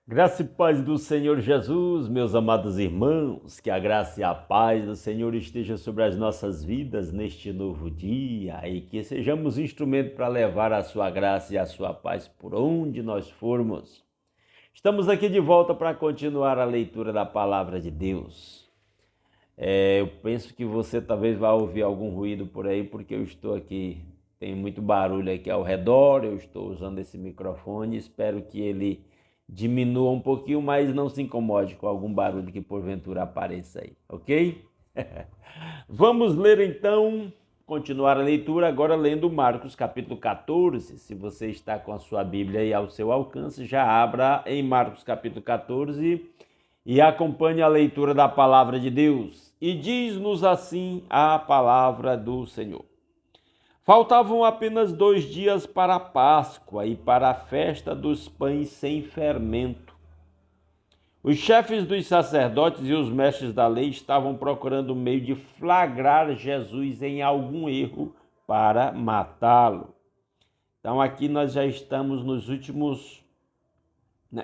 Graça e paz do Senhor Jesus, meus amados irmãos, que a graça e a paz do Senhor esteja sobre as nossas vidas neste novo dia e que sejamos instrumento para levar a sua graça e a sua paz por onde nós formos. Estamos aqui de volta para continuar a leitura da palavra de Deus. Eu penso que você talvez vá ouvir algum ruído por aí, porque eu estou aqui, tem muito barulho aqui ao redor, eu estou usando esse microfone, espero que ele diminua um pouquinho, mas não se incomode com algum barulho que porventura apareça aí, ok? Vamos ler então, continuar a leitura, agora lendo Marcos capítulo 14. Se você está com a sua Bíblia aí ao seu alcance, já abra em Marcos capítulo 14 e acompanhe a leitura da palavra de Deus. E diz-nos assim a palavra do Senhor. Faltavam apenas 2 dias para a Páscoa e para a festa dos pães sem fermento. Os chefes dos sacerdotes e os mestres da lei estavam procurando meio de flagrar Jesus em algum erro para matá-lo. Então aqui nós já estamos nos últimos,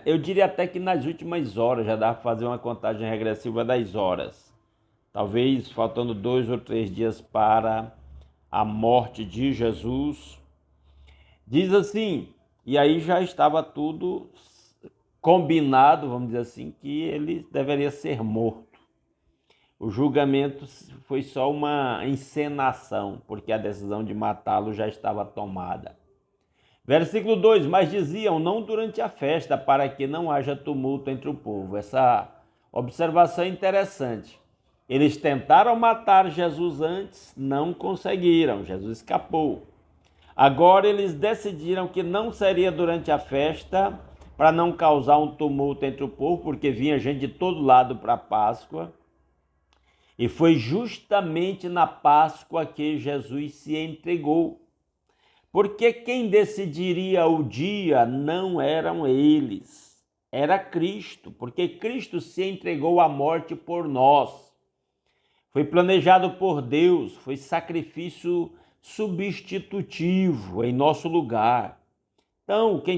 eu diria até que nas últimas horas, já dá para fazer uma contagem regressiva das horas. Talvez faltando 2 ou 3 dias para a morte de Jesus. Diz assim, e aí já estava tudo combinado, vamos dizer assim, que ele deveria ser morto. O julgamento foi só uma encenação, porque a decisão de matá-lo já estava tomada. Versículo 2, mas diziam, não durante a festa, para que não haja tumulto entre o povo. Essa observação é interessante. Eles tentaram matar Jesus antes, não conseguiram, Jesus escapou. Agora eles decidiram que não seria durante a festa, para não causar um tumulto entre o povo, porque vinha gente de todo lado para a Páscoa. E foi justamente na Páscoa que Jesus se entregou. Porque quem decidiria o dia não eram eles, era Cristo, porque Cristo se entregou à morte por nós. Foi planejado por Deus, foi sacrifício substitutivo em nosso lugar. Então, quem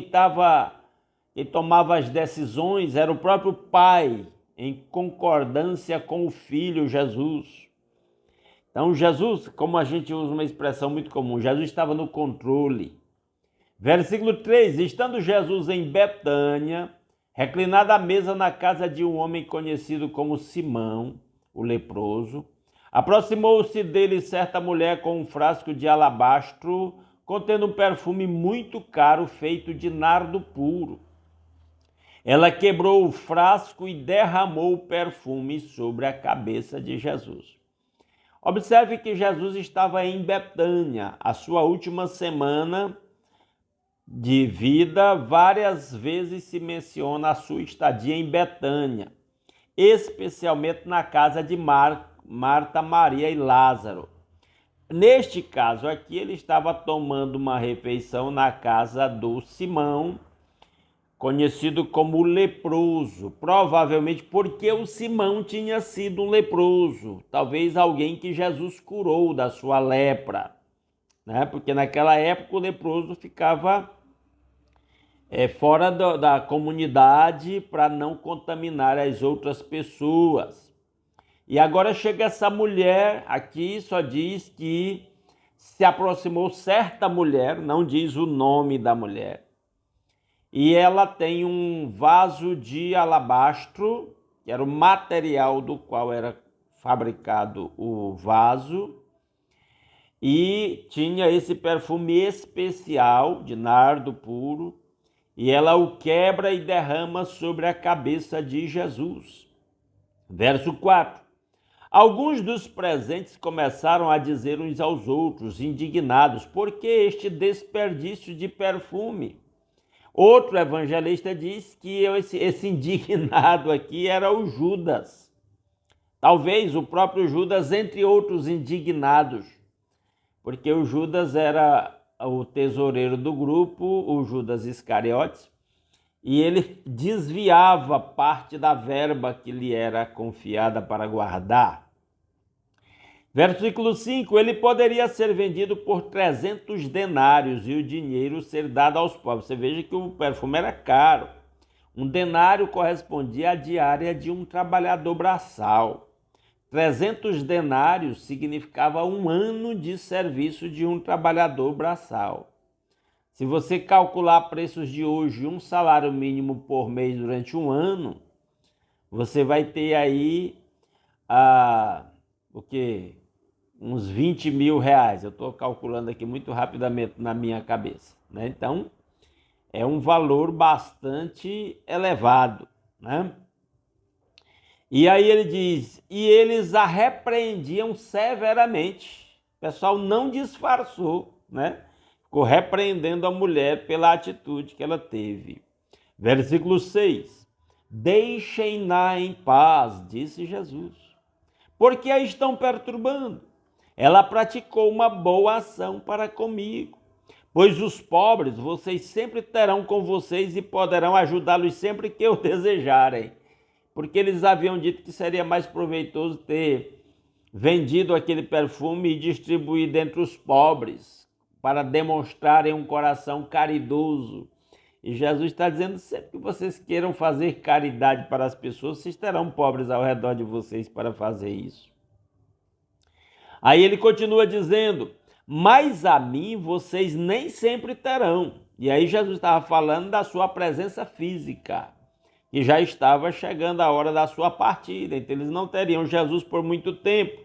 tomava as decisões era o próprio Pai, em concordância com o Filho Jesus. Então, Jesus, como a gente usa uma expressão muito comum, Jesus estava no controle. Versículo 3, estando Jesus em Betânia, reclinado à mesa na casa de um homem conhecido como Simão, o leproso, aproximou-se dele certa mulher com um frasco de alabastro, contendo um perfume muito caro feito de nardo puro. Ela quebrou o frasco e derramou o perfume sobre a cabeça de Jesus. Observe que Jesus estava em Betânia, a sua última semana de vida. Várias vezes se menciona a sua estadia em Betânia, especialmente na casa de Marta, Maria e Lázaro. Neste caso aqui, ele estava tomando uma refeição na casa do Simão, conhecido como leproso, provavelmente porque o Simão tinha sido um leproso, talvez alguém que Jesus curou da sua lepra, né? Porque naquela época o leproso ficava fora da comunidade para não contaminar as outras pessoas. E agora chega essa mulher aqui, só diz que se aproximou certa mulher, não diz o nome da mulher. E ela tem um vaso de alabastro, que era o material do qual era fabricado o vaso, e tinha esse perfume especial de nardo puro, e ela o quebra e derrama sobre a cabeça de Jesus. Verso 4. Alguns dos presentes começaram a dizer uns aos outros, indignados, por que este desperdício de perfume? Outro evangelista diz que esse indignado aqui era o Judas. Talvez o próprio Judas, entre outros indignados, porque o Judas era o tesoureiro do grupo, o Judas Iscariotes, e ele desviava parte da verba que lhe era confiada para guardar. Versículo 5, ele poderia ser vendido por 300 denários e o dinheiro ser dado aos pobres. Você veja que o perfume era caro. Um denário correspondia à diária de um trabalhador braçal. 300 denários significava um ano de serviço de um trabalhador braçal. Se você calcular preços de hoje, um salário mínimo por mês durante um ano, você vai ter aí uns 20 mil reais. Eu estou calculando aqui muito rapidamente na minha cabeça, né? Então, é um valor bastante elevado, né? E aí ele diz, e eles a repreendiam severamente. O pessoal não disfarçou, né? Ficou repreendendo a mulher pela atitude que ela teve. Versículo 6. Deixem-na em paz, disse Jesus, porque a estão perturbando. Ela praticou uma boa ação para comigo. Pois os pobres vocês sempre terão com vocês e poderão ajudá-los sempre que eu desejarem. Porque eles haviam dito que seria mais proveitoso ter vendido aquele perfume e distribuído entre os pobres, para demonstrarem um coração caridoso. E Jesus está dizendo, sempre que vocês queiram fazer caridade para as pessoas, vocês terão pobres ao redor de vocês para fazer isso. Aí ele continua dizendo, mas a mim vocês nem sempre terão. E aí Jesus estava falando da sua presença física, que já estava chegando a hora da sua partida, então eles não teriam Jesus por muito tempo.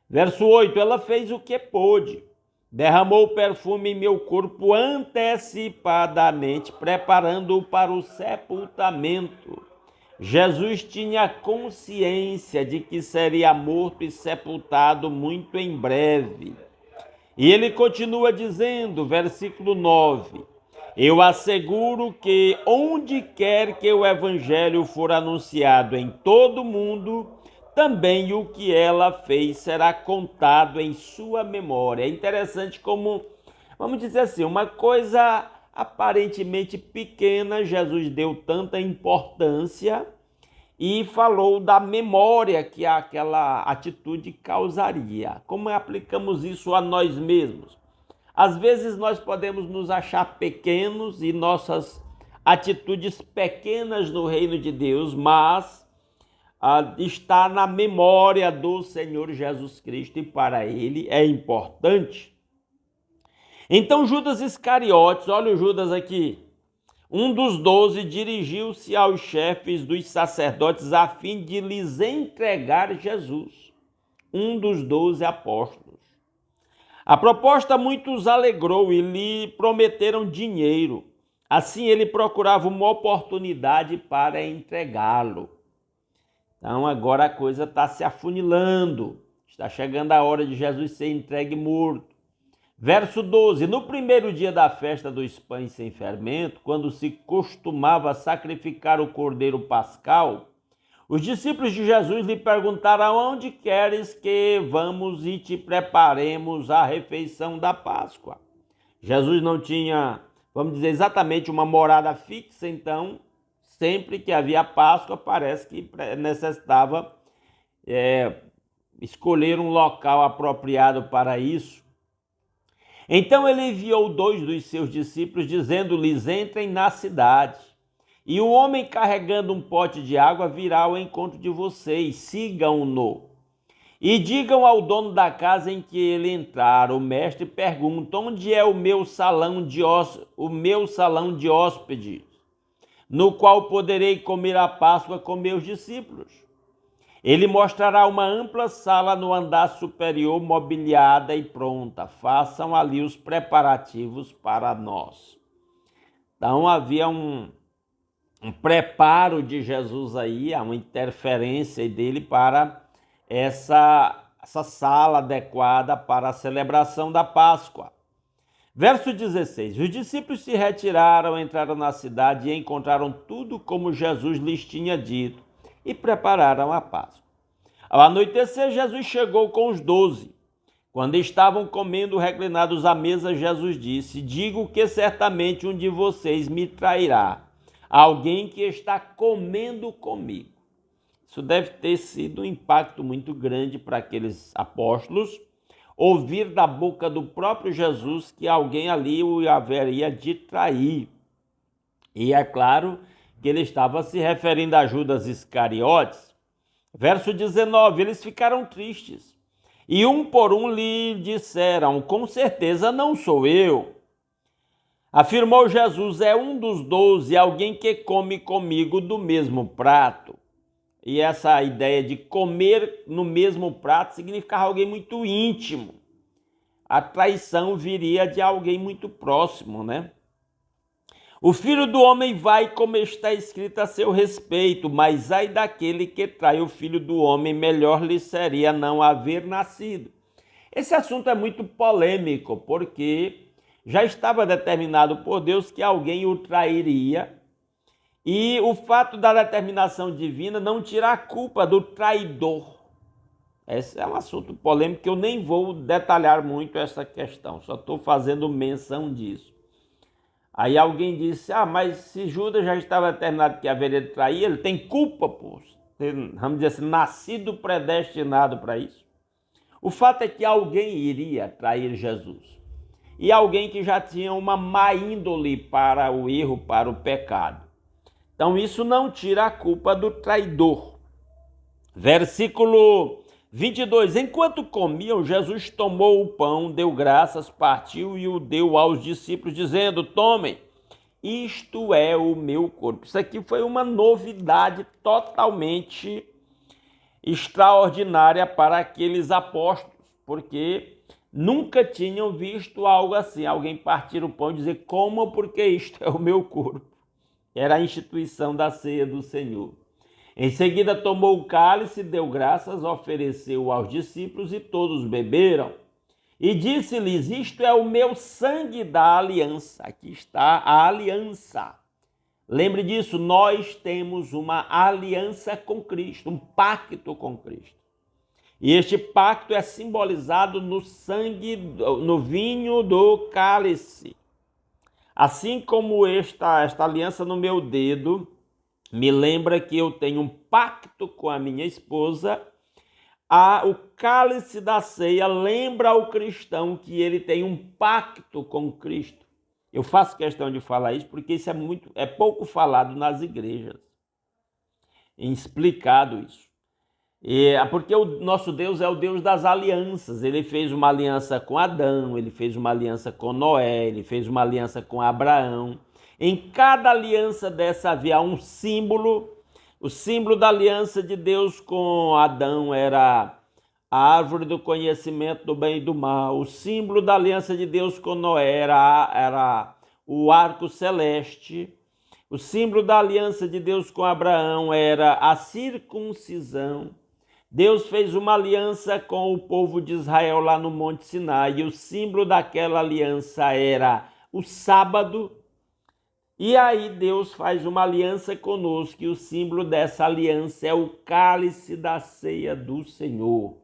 Verso 8, ela fez o que pôde, derramou o perfume em meu corpo antecipadamente, preparando-o para o sepultamento. Jesus tinha consciência de que seria morto e sepultado muito em breve. E ele continua dizendo, versículo 9, eu asseguro que onde quer que o evangelho for anunciado em todo o mundo, também o que ela fez será contado em sua memória. É interessante como, vamos dizer assim, uma coisa aparentemente pequena, Jesus deu tanta importância e falou da memória que aquela atitude causaria. Como aplicamos isso a nós mesmos? Às vezes nós podemos nos achar pequenos e nossas atitudes pequenas no reino de Deus, mas está na memória do Senhor Jesus Cristo e para ele é importante. Então Judas Iscariotes, olha o Judas aqui, um dos 12, dirigiu-se aos chefes dos sacerdotes a fim de lhes entregar Jesus, um dos 12 apóstolos. A proposta muito os alegrou e lhe prometeram dinheiro. Assim ele procurava uma oportunidade para entregá-lo. Então agora a coisa está se afunilando, está chegando a hora de Jesus ser entregue morto. Verso 12, no primeiro dia da festa dos pães sem fermento, quando se costumava sacrificar o cordeiro pascal, os discípulos de Jesus lhe perguntaram, aonde queres que vamos e te preparemos a refeição da Páscoa? Jesus não tinha, vamos dizer, exatamente uma morada fixa, então sempre que havia Páscoa parece que necessitava escolher um local apropriado para isso. Então ele enviou 2 dos seus discípulos, dizendo-lhes, entrem na cidade, e o homem carregando um pote de água virá ao encontro de vocês, sigam-no. E digam ao dono da casa em que ele entrar, o mestre pergunta, onde é o meu salão de hóspedes, no qual poderei comer a Páscoa com meus discípulos? Ele mostrará uma ampla sala no andar superior, mobiliada e pronta. Façam ali os preparativos para nós. Então havia um preparo de Jesus aí, uma interferência dele para essa sala adequada para a celebração da Páscoa. Verso 16, os discípulos se retiraram, entraram na cidade e encontraram tudo como Jesus lhes tinha dito e prepararam a Páscoa. Ao anoitecer, Jesus chegou com os 12. Quando estavam comendo reclinados à mesa, Jesus disse, digo que certamente um de vocês me trairá, alguém que está comendo comigo. Isso deve ter sido um impacto muito grande para aqueles apóstolos, ouvir da boca do próprio Jesus que alguém ali o haveria de trair. E é claro que ele estava se referindo a Judas Iscariotes. Verso 19, eles ficaram tristes e um por um lhe disseram: com certeza não sou eu. Afirmou Jesus: é um dos 12, alguém que come comigo do mesmo prato. E essa ideia de comer no mesmo prato significava alguém muito íntimo. A traição viria de alguém muito próximo, né? O Filho do Homem vai, como está escrito a seu respeito, mas ai daquele que trai o Filho do Homem, melhor lhe seria não haver nascido. Esse assunto é muito polêmico, porque já estava determinado por Deus que alguém o trairia, e o fato da determinação divina não tira a culpa do traidor. Esse é um assunto polêmico que eu nem vou detalhar muito essa questão, só estou fazendo menção disso. Aí alguém disse: mas se Judas já estava determinado que haveria de trair, ele tem culpa por ter, vamos dizer assim, nascido predestinado para isso. O fato é que alguém iria trair Jesus. E alguém que já tinha uma má índole para o erro, para o pecado. Então isso não tira a culpa do traidor. Versículo 22. Enquanto comiam, Jesus tomou o pão, deu graças, partiu e o deu aos discípulos, dizendo: tomem, isto é o meu corpo. Isso aqui foi uma novidade totalmente extraordinária para aqueles apóstolos, porque nunca tinham visto algo assim, alguém partir o pão e dizer: comam, porque isto é o meu corpo. Era a instituição da ceia do Senhor. Em seguida tomou o cálice, deu graças, ofereceu aos discípulos e todos beberam. E disse-lhes: isto é o meu sangue da aliança. Aqui está a aliança. Lembre disso, nós temos uma aliança com Cristo, um pacto com Cristo. E este pacto é simbolizado no sangue, no vinho do cálice. Assim como esta aliança no meu dedo me lembra que eu tenho um pacto com a minha esposa, o cálice da ceia lembra ao cristão que ele tem um pacto com Cristo. Eu faço questão de falar isso porque isso é pouco falado nas igrejas, explicado isso. Porque o nosso Deus é o Deus das alianças. Ele fez uma aliança com Adão, ele fez uma aliança com Noé, ele fez uma aliança com Abraão. Em cada aliança dessa havia um símbolo. O símbolo da aliança de Deus com Adão era a árvore do conhecimento do bem e do mal. O símbolo da aliança de Deus com Noé era o arco celeste. O símbolo da aliança de Deus com Abraão era a circuncisão. Deus fez uma aliança com o povo de Israel lá no Monte Sinai, e o símbolo daquela aliança era o sábado. E aí Deus faz uma aliança conosco, e o símbolo dessa aliança é o cálice da ceia do Senhor.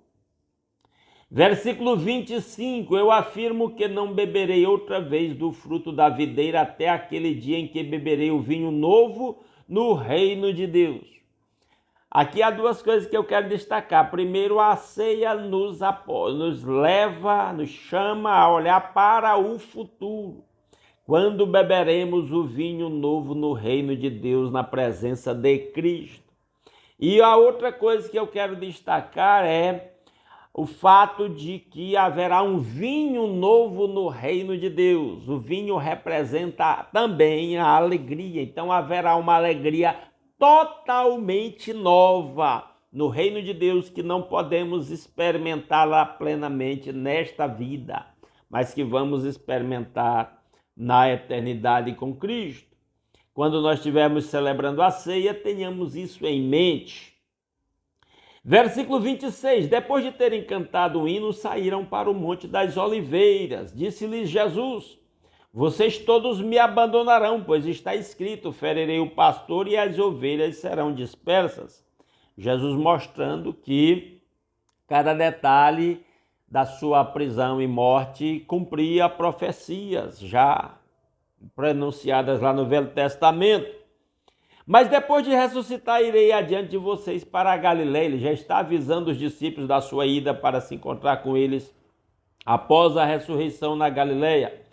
Versículo 25, eu afirmo que não beberei outra vez do fruto da videira até aquele dia em que beberei o vinho novo no reino de Deus. Aqui há duas coisas que eu quero destacar. Primeiro, a ceia nos chama a olhar para o futuro. Quando beberemos o vinho novo no reino de Deus, na presença de Cristo. E a outra coisa que eu quero destacar é o fato de que haverá um vinho novo no reino de Deus. O vinho representa também a alegria, então haverá uma alegria totalmente nova no reino de Deus, que não podemos experimentá-la plenamente nesta vida, mas que vamos experimentar na eternidade com Cristo. Quando nós estivermos celebrando a ceia, tenhamos isso em mente. Versículo 26, depois de terem cantado o hino, saíram para o Monte das Oliveiras. Disse-lhes Jesus: vocês todos me abandonarão, pois está escrito: ferirei o pastor e as ovelhas serão dispersas. Jesus mostrando que cada detalhe da sua prisão e morte cumpria profecias já pronunciadas lá no Velho Testamento. Mas depois de ressuscitar, irei adiante de vocês para a Galileia. Ele já está avisando os discípulos da sua ida para se encontrar com eles após a ressurreição na Galileia.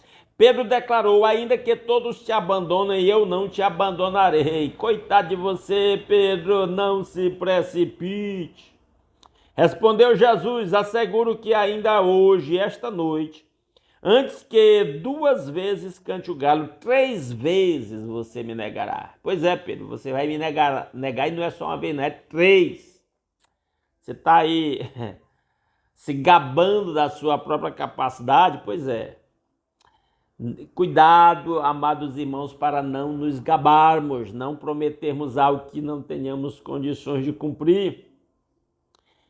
Pedro declarou: ainda que todos te abandonem, eu não te abandonarei. Coitado de você, Pedro, não se precipite. Respondeu Jesus: asseguro que ainda hoje, esta noite, antes que 2 vezes cante o galo, 3 vezes você me negará. Pois é, Pedro, você vai me negar e não é só uma vez, não é 3. Você está aí se gabando da sua própria capacidade? Pois é. Cuidado, amados irmãos, para não nos gabarmos, não prometermos algo que não tenhamos condições de cumprir.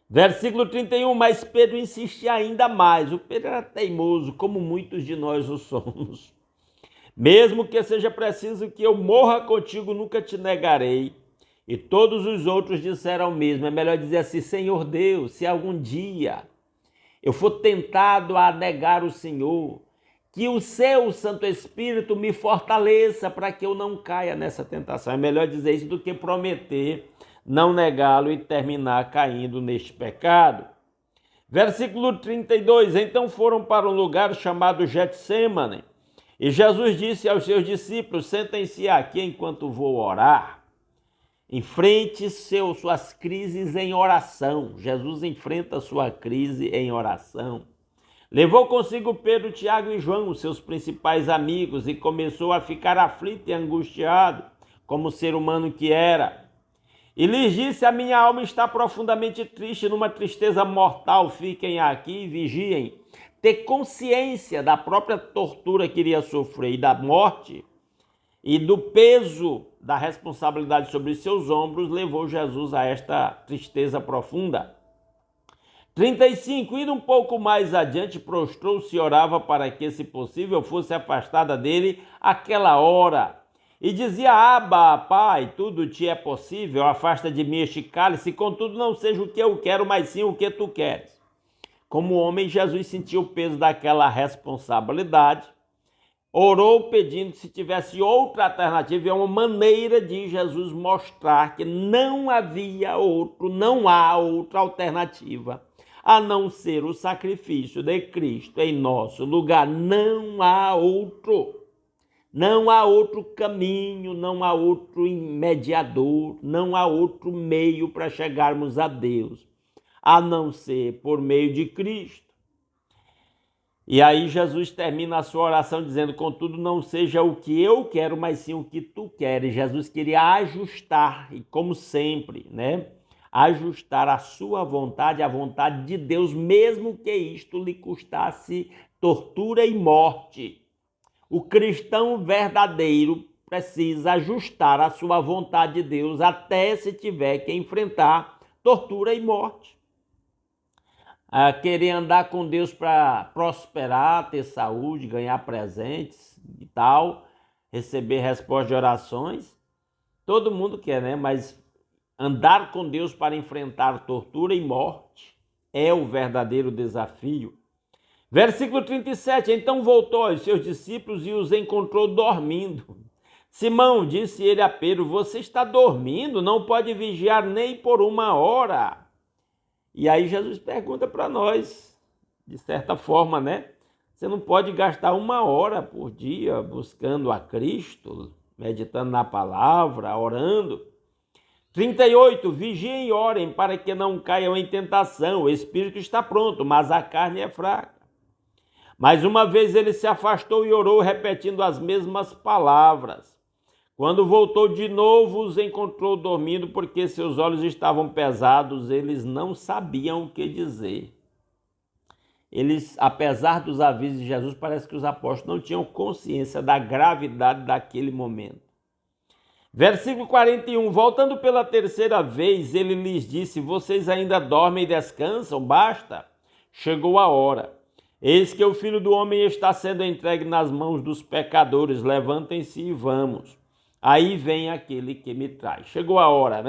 Versículo 31, mas Pedro insistia ainda mais. O Pedro era teimoso, como muitos de nós o somos. Mesmo que seja preciso que eu morra contigo, nunca te negarei. E todos os outros disseram o mesmo. É melhor dizer assim: Senhor Deus, se algum dia eu for tentado a negar o Senhor, que o seu Santo Espírito me fortaleça para que eu não caia nessa tentação. É melhor dizer isso do que prometer não negá-lo e terminar caindo neste pecado. Versículo 32, então foram para um lugar chamado Getsêmane, e Jesus disse aos seus discípulos: sentem-se aqui enquanto vou orar. Enfrente suas crises em oração. Jesus enfrenta sua crise em oração. Levou consigo Pedro, Tiago e João, seus principais amigos, e começou a ficar aflito e angustiado, como ser humano que era. E lhes disse: a minha alma está profundamente triste, numa tristeza mortal. Fiquem aqui e vigiem. Ter consciência da própria tortura que iria sofrer e da morte e do peso da responsabilidade sobre seus ombros levou Jesus a esta tristeza profunda. 35, indo um pouco mais adiante, prostrou-se e orava para que, se possível, fosse afastada dele aquela hora. E dizia: Abba, Pai, tudo te é possível, afasta de mim este cálice, contudo não seja o que eu quero, mas sim o que tu queres. Como homem, Jesus sentiu o peso daquela responsabilidade, orou pedindo se tivesse outra alternativa. É uma maneira de Jesus mostrar que não havia não há outra alternativa a não ser o sacrifício de Cristo em nosso lugar. Não há outro. Não há outro caminho, não há outro mediador, não há outro meio para chegarmos a Deus, a não ser por meio de Cristo. E aí Jesus termina a sua oração dizendo: contudo não seja o que eu quero, mas sim o que tu queres. Jesus queria ajustar, e como sempre, ajustar a sua vontade à vontade de Deus, mesmo que isto lhe custasse tortura e morte. O cristão verdadeiro precisa ajustar a sua vontade de Deus até se tiver que enfrentar tortura e morte. Querer andar com Deus para prosperar, ter saúde, ganhar presentes e tal, receber resposta de orações, todo mundo quer, Mas andar com Deus para enfrentar tortura e morte é o verdadeiro desafio. Versículo 37, então voltou aos seus discípulos e os encontrou dormindo. Simão, disse ele a Pedro: você está dormindo? Não pode vigiar nem por 1 hora. E aí Jesus pergunta para nós, de certa forma, Você não pode gastar 1 hora por dia buscando a Cristo, meditando na palavra, orando. 38, vigiem e orem para que não caiam em tentação. O espírito está pronto, mas a carne é fraca. Mais uma vez ele se afastou e orou, repetindo as mesmas palavras. Quando voltou de novo, os encontrou dormindo, porque seus olhos estavam pesados, eles não sabiam o que dizer. Apesar dos avisos de Jesus, parece que os apóstolos não tinham consciência da gravidade daquele momento. Versículo 41, voltando pela 3ª vez, ele lhes disse: vocês ainda dormem e descansam? Basta, chegou a hora. Eis que o Filho do Homem está sendo entregue nas mãos dos pecadores. Levantem-se e vamos. Aí vem aquele que me traz. Chegou a hora,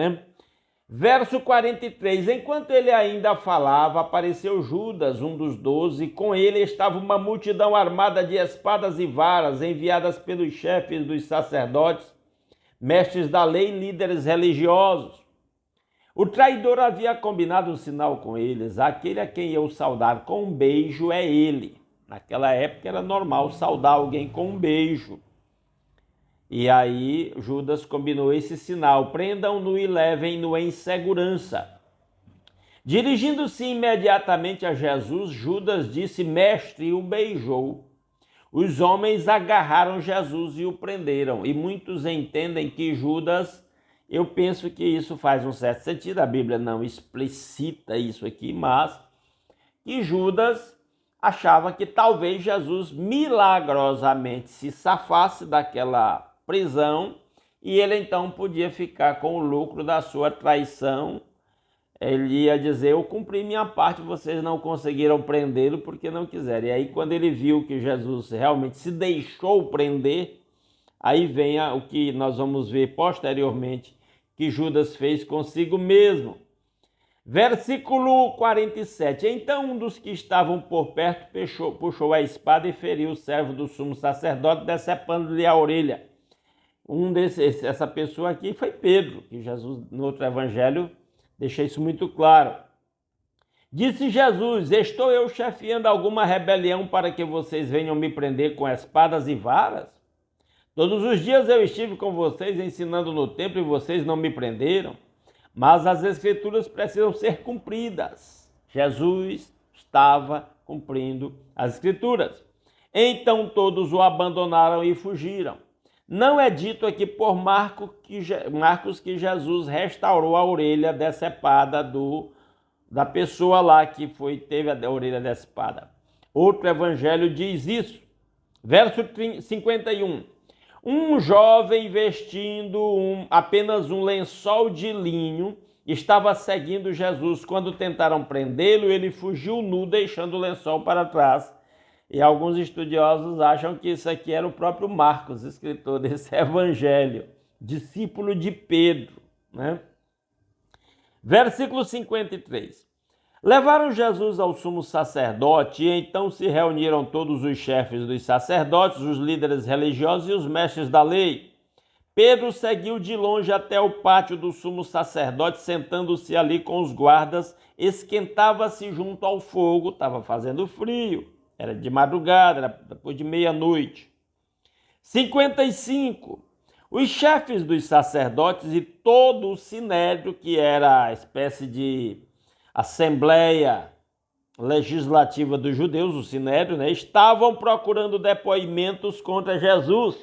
Verso 43. Enquanto ele ainda falava, apareceu Judas, um dos 12, e com ele estava uma multidão armada de espadas e varas, enviadas pelos chefes dos sacerdotes, mestres da lei e líderes religiosos. O traidor havia combinado um sinal com eles: aquele a quem eu saudar com um beijo é ele. Naquela época era normal saudar alguém com um beijo. E aí Judas combinou esse sinal: prendam-no e levem-no em segurança. Dirigindo-se imediatamente a Jesus, Judas disse: Mestre, e o beijou. Os homens agarraram Jesus e o prenderam. E muitos entendem que Judas, eu penso que isso faz um certo sentido, a Bíblia não explicita isso aqui, mas que Judas achava que talvez Jesus milagrosamente se safasse daquela prisão e ele então podia ficar com o lucro da sua traição. Ele ia dizer: eu cumpri minha parte, vocês não conseguiram prendê-lo porque não quiseram. E aí quando ele viu que Jesus realmente se deixou prender, aí vem o que nós vamos ver posteriormente que Judas fez consigo mesmo. Versículo 47. Então um dos que estavam por perto puxou a espada e feriu o servo do sumo sacerdote, decepando-lhe a orelha. Essa pessoa aqui foi Pedro, que Jesus no outro evangelho deixa isso muito claro. Disse Jesus: estou eu chefiando alguma rebelião para que vocês venham me prender com espadas e varas? Todos os dias eu estive com vocês ensinando no templo e vocês não me prenderam. Mas as escrituras precisam ser cumpridas. Jesus estava cumprindo as escrituras. Então todos o abandonaram e fugiram. Não é dito aqui por Marcos que Jesus restaurou a orelha decepada da pessoa lá que teve a orelha decepada. Outro evangelho diz isso. Verso 51. Um jovem vestindo apenas um lençol de linho estava seguindo Jesus. Quando tentaram prendê-lo, ele fugiu nu, deixando o lençol para trás. E alguns estudiosos acham que isso aqui era o próprio Marcos, escritor desse evangelho, discípulo de Pedro, né? Versículo 53. Levaram Jesus ao sumo sacerdote e então se reuniram todos os chefes dos sacerdotes, os líderes religiosos e os mestres da lei. Pedro seguiu de longe até o pátio do sumo sacerdote, sentando-se ali com os guardas, esquentava-se junto ao fogo, estava fazendo frio, era de madrugada, era depois de meia-noite. 55. Os chefes dos sacerdotes e todo o sinédrio, que era a espécie de Assembleia Legislativa dos Judeus, o Sinédrio, né, estavam procurando depoimentos contra Jesus,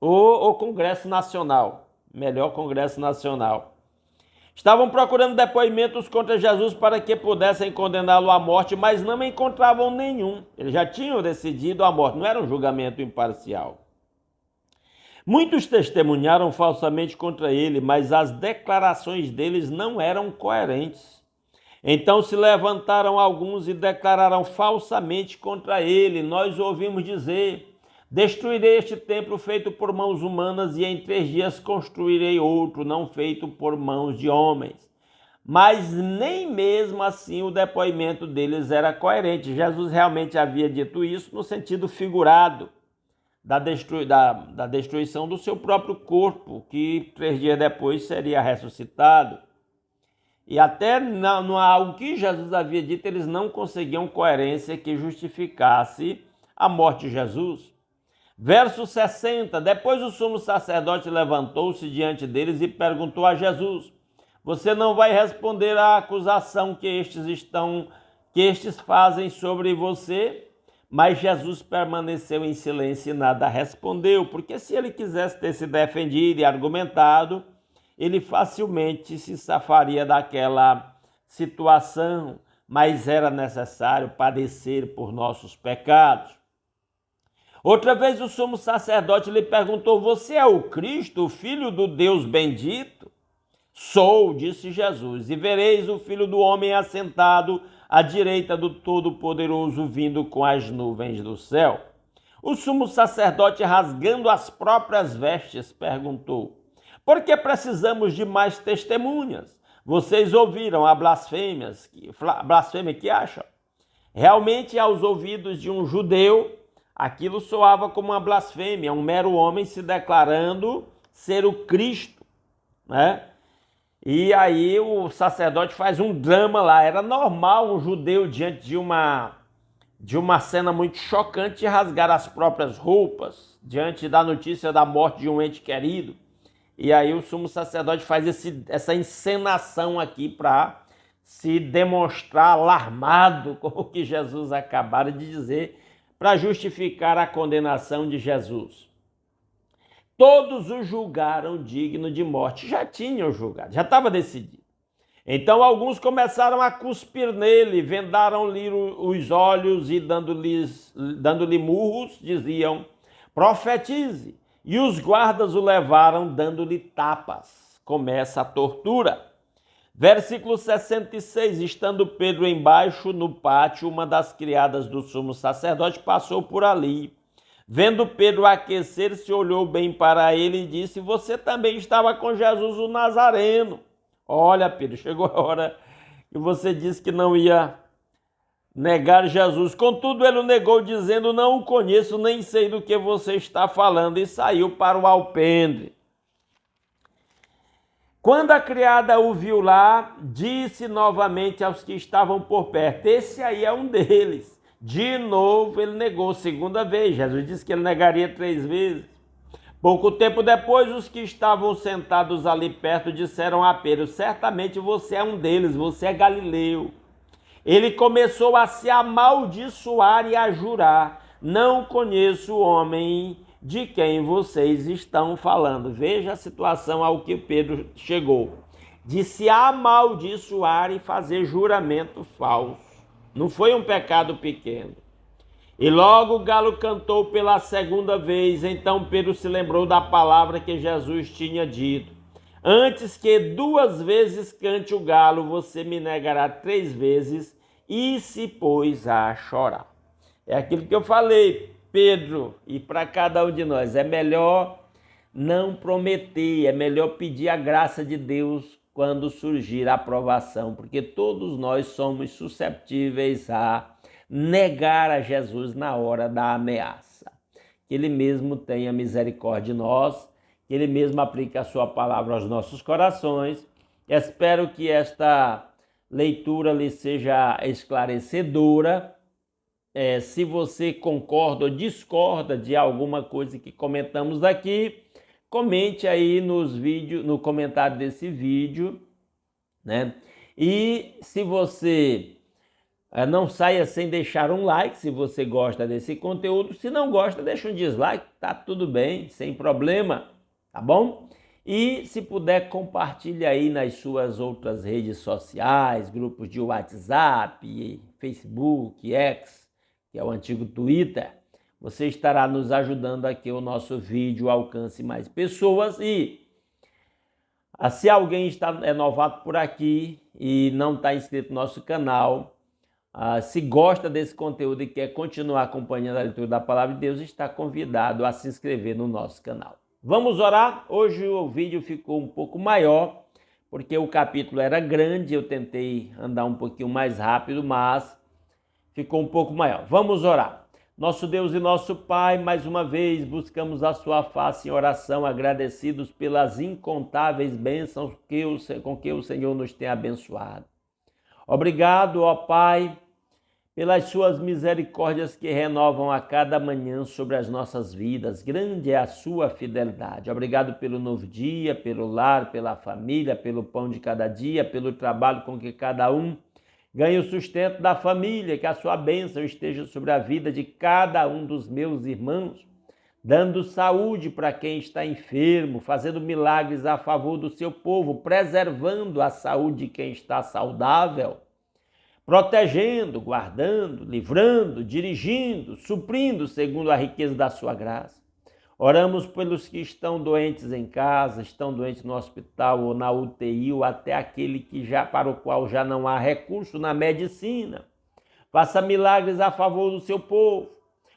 ou Congresso Nacional, melhor Congresso Nacional. Estavam procurando depoimentos contra Jesus para que pudessem condená-lo à morte, mas não encontravam nenhum. Eles já tinham decidido a morte, não era um julgamento imparcial. Muitos testemunharam falsamente contra ele, mas as declarações deles não eram coerentes. Então se levantaram alguns e declararam falsamente contra ele. Nós ouvimos dizer: destruirei este templo feito por mãos humanas e em 3 dias construirei outro, não feito por mãos de homens. Mas nem mesmo assim o depoimento deles era coerente. Jesus realmente havia dito isso no sentido figurado da destruição do seu próprio corpo, que 3 dias depois seria ressuscitado. E até no que Jesus havia dito, eles não conseguiam coerência que justificasse a morte de Jesus. Verso 60. Depois o sumo sacerdote levantou-se diante deles e perguntou a Jesus: você não vai responder à acusação que estes fazem sobre você? Mas Jesus permaneceu em silêncio e nada respondeu, porque se ele quisesse ter se defendido e argumentado, ele facilmente se safaria daquela situação, mas era necessário padecer por nossos pecados. Outra vez o sumo sacerdote lhe perguntou: você é o Cristo, o Filho do Deus bendito? Sou, disse Jesus, e vereis o Filho do Homem assentado à direita do Todo-Poderoso, vindo com as nuvens do céu. O sumo sacerdote, rasgando as próprias vestes, perguntou: por que precisamos de mais testemunhas? Vocês ouviram a blasfêmia que acham? Realmente, aos ouvidos de um judeu, aquilo soava como uma blasfêmia, um mero homem se declarando ser o Cristo, né? E aí o sacerdote faz um drama lá. Era normal um judeu, diante de uma de uma cena muito chocante de rasgar as próprias roupas diante da notícia da morte de um ente querido. E aí o sumo sacerdote faz essa encenação aqui para se demonstrar alarmado com o que Jesus acabara de dizer, para justificar a condenação de Jesus. Todos o julgaram digno de morte. Já tinham julgado, já estava decidido. Então alguns começaram a cuspir nele, vendaram-lhe os olhos e dando-lhe murros, diziam: profetize. E os guardas o levaram dando-lhe tapas. Começa a tortura. Versículo 66, estando Pedro embaixo no pátio, uma das criadas do sumo sacerdote passou por ali. Vendo Pedro aquecer-se, olhou bem para ele e disse: você também estava com Jesus o Nazareno. Olha, Pedro, chegou a hora que você disse que não ia negar Jesus. Contudo, ele o negou, dizendo: não o conheço, nem sei do que você está falando, e saiu para o alpendre. Quando a criada o viu lá, disse novamente aos que estavam por perto: esse aí é um deles. De novo ele negou, segunda vez. Jesus disse que ele negaria 3 vezes. Pouco tempo depois, os que estavam sentados ali perto disseram a Pedro: certamente você é um deles, você é galileu. Ele começou a se amaldiçoar e a jurar: não conheço o homem de quem vocês estão falando. Veja a situação ao que Pedro chegou, de se amaldiçoar e fazer juramento falso. Não foi um pecado pequeno. E logo o galo cantou pela segunda vez. Então Pedro se lembrou da palavra que Jesus tinha dito: antes que 2 vezes cante o galo, você me negará 3 vezes, e se pôs a chorar. É aquilo que eu falei, Pedro, e para cada um de nós, é melhor não prometer, é melhor pedir a graça de Deus quando surgir a aprovação, porque todos nós somos susceptíveis a negar a Jesus na hora da ameaça. Que Ele mesmo tenha misericórdia de nós, que Ele mesmo aplique a sua palavra aos nossos corações. Espero que esta leitura lhe seja esclarecedora. Se você concorda ou discorda de alguma coisa que comentamos aqui, comente aí no comentário desse vídeo, né? E se você não saia sem deixar um like, se você gosta desse conteúdo. Se não gosta, deixa um dislike, tá tudo bem, sem problema, tá bom? E se puder, compartilhe aí nas suas outras redes sociais, grupos de WhatsApp, Facebook, X, que é o antigo Twitter. Você estará nos ajudando a que o nosso vídeo alcance mais pessoas. E se alguém é novato por aqui e não está inscrito no nosso canal, se gosta desse conteúdo e quer continuar acompanhando a leitura da Palavra de Deus, está convidado a se inscrever no nosso canal. Vamos orar? Hoje o vídeo ficou um pouco maior, porque o capítulo era grande, eu tentei andar um pouquinho mais rápido, mas ficou um pouco maior. Vamos orar. Nosso Deus e nosso Pai, mais uma vez buscamos a sua face em oração, agradecidos pelas incontáveis bênçãos com que o Senhor nos tem abençoado. Obrigado, ó Pai, pelas suas misericórdias que renovam a cada manhã sobre as nossas vidas. Grande é a sua fidelidade. Obrigado pelo novo dia, pelo lar, pela família, pelo pão de cada dia, pelo trabalho com que cada um ganhe o sustento da família. Que a sua bênção esteja sobre a vida de cada um dos meus irmãos, dando saúde para quem está enfermo, fazendo milagres a favor do seu povo, preservando a saúde de quem está saudável, protegendo, guardando, livrando, dirigindo, suprindo segundo a riqueza da sua graça. Oramos pelos que estão doentes em casa, estão doentes no hospital ou na UTI, ou até aquele para o qual já não há recurso na medicina. Faça milagres a favor do seu povo.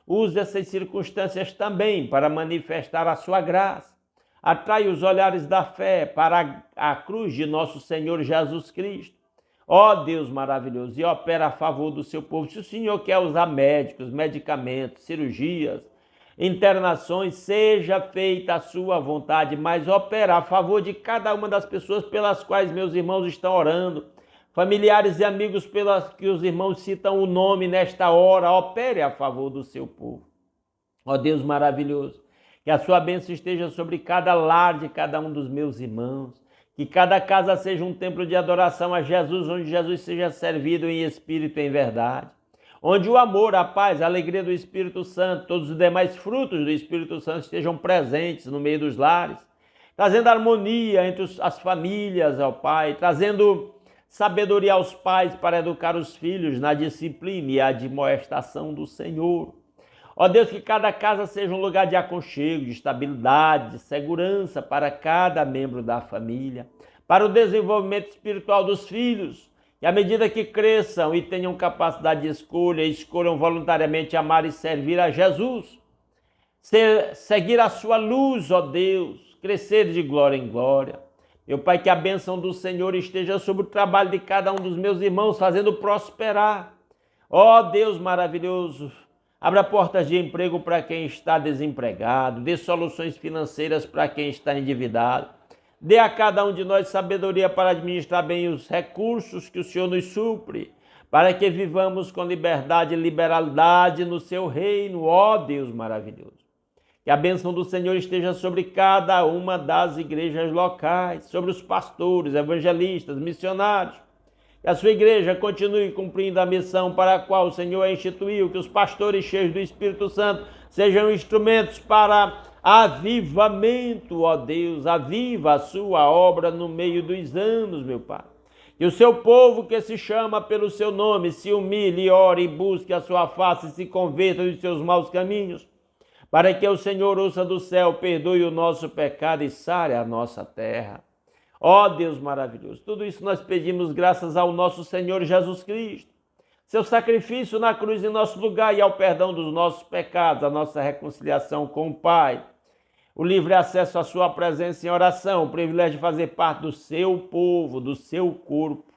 Use essas circunstâncias também para manifestar a sua graça. Atrai os olhares da fé para a cruz de nosso Senhor Jesus Cristo. Ó Deus maravilhoso, e opera a favor do seu povo. Se o Senhor quer usar médicos, medicamentos, cirurgias, internações, seja feita a sua vontade, mas opera a favor de cada uma das pessoas pelas quais meus irmãos estão orando. familiares e amigos pelas que os irmãos citam o nome nesta hora, opere a favor do seu povo. Ó Deus maravilhoso, que a sua bênção esteja sobre cada lar de cada um dos meus irmãos, que cada casa seja um templo de adoração a Jesus, onde Jesus seja servido em espírito e em verdade, onde o amor, a paz, a alegria do Espírito Santo, todos os demais frutos do Espírito Santo estejam presentes no meio dos lares, trazendo harmonia entre as famílias, ó Pai, trazendo sabedoria aos pais para educar os filhos na disciplina e admoestação do Senhor. Ó Deus, que cada casa seja um lugar de aconchego, de estabilidade, de segurança para cada membro da família, para o desenvolvimento espiritual dos filhos, e à medida que cresçam e tenham capacidade de escolha, escolham voluntariamente amar e servir a Jesus, seguir a sua luz, ó Deus, crescer de glória em glória. Meu Pai, que a bênção do Senhor esteja sobre o trabalho de cada um dos meus irmãos, fazendo prosperar. Ó Deus maravilhoso, abra portas de emprego para quem está desempregado, dê soluções financeiras para quem está endividado. Dê a cada um de nós sabedoria para administrar bem os recursos que o Senhor nos supre, para que vivamos com liberdade e liberalidade no seu reino, ó Deus maravilhoso. Que a bênção do Senhor esteja sobre cada uma das igrejas locais, sobre os pastores, evangelistas, missionários. Que a sua igreja continue cumprindo a missão para a qual o Senhor a instituiu, que os pastores cheios do Espírito Santo sejam instrumentos para avivamento, ó Deus, aviva a sua obra no meio dos anos, meu Pai. Que o seu povo que se chama pelo seu nome se humilhe, ore e busque a sua face e se converta dos seus maus caminhos, para que o Senhor ouça do céu, perdoe o nosso pecado e sare a nossa terra. Ó Deus maravilhoso, tudo isso nós pedimos graças ao nosso Senhor Jesus Cristo, seu sacrifício na cruz em nosso lugar e ao perdão dos nossos pecados, a nossa reconciliação com o Pai, o livre acesso à sua presença em oração, o privilégio de fazer parte do seu povo, do seu corpo.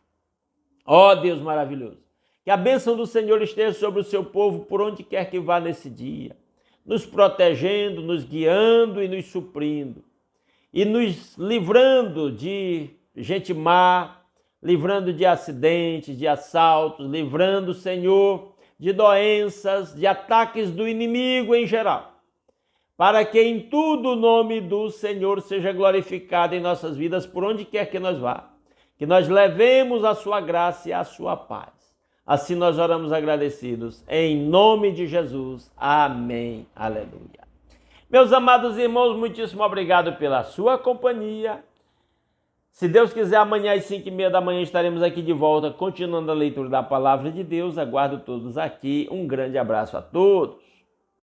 Ó Deus maravilhoso, que a bênção do Senhor esteja sobre o seu povo por onde quer que vá nesse dia, nos protegendo, nos guiando e nos suprindo, e nos livrando de gente má, livrando de acidentes, de assaltos, livrando, Senhor, de doenças, de ataques do inimigo em geral, para que em tudo o nome do Senhor seja glorificado em nossas vidas, por onde quer que nós vá, que nós levemos a sua graça e a sua paz. Assim nós oramos agradecidos, em nome de Jesus. Amém. Aleluia. Meus amados irmãos, muitíssimo obrigado pela sua companhia. Se Deus quiser, amanhã às 5h30 da manhã estaremos aqui de volta, continuando a leitura da Palavra de Deus. Aguardo todos aqui. Um grande abraço a todos.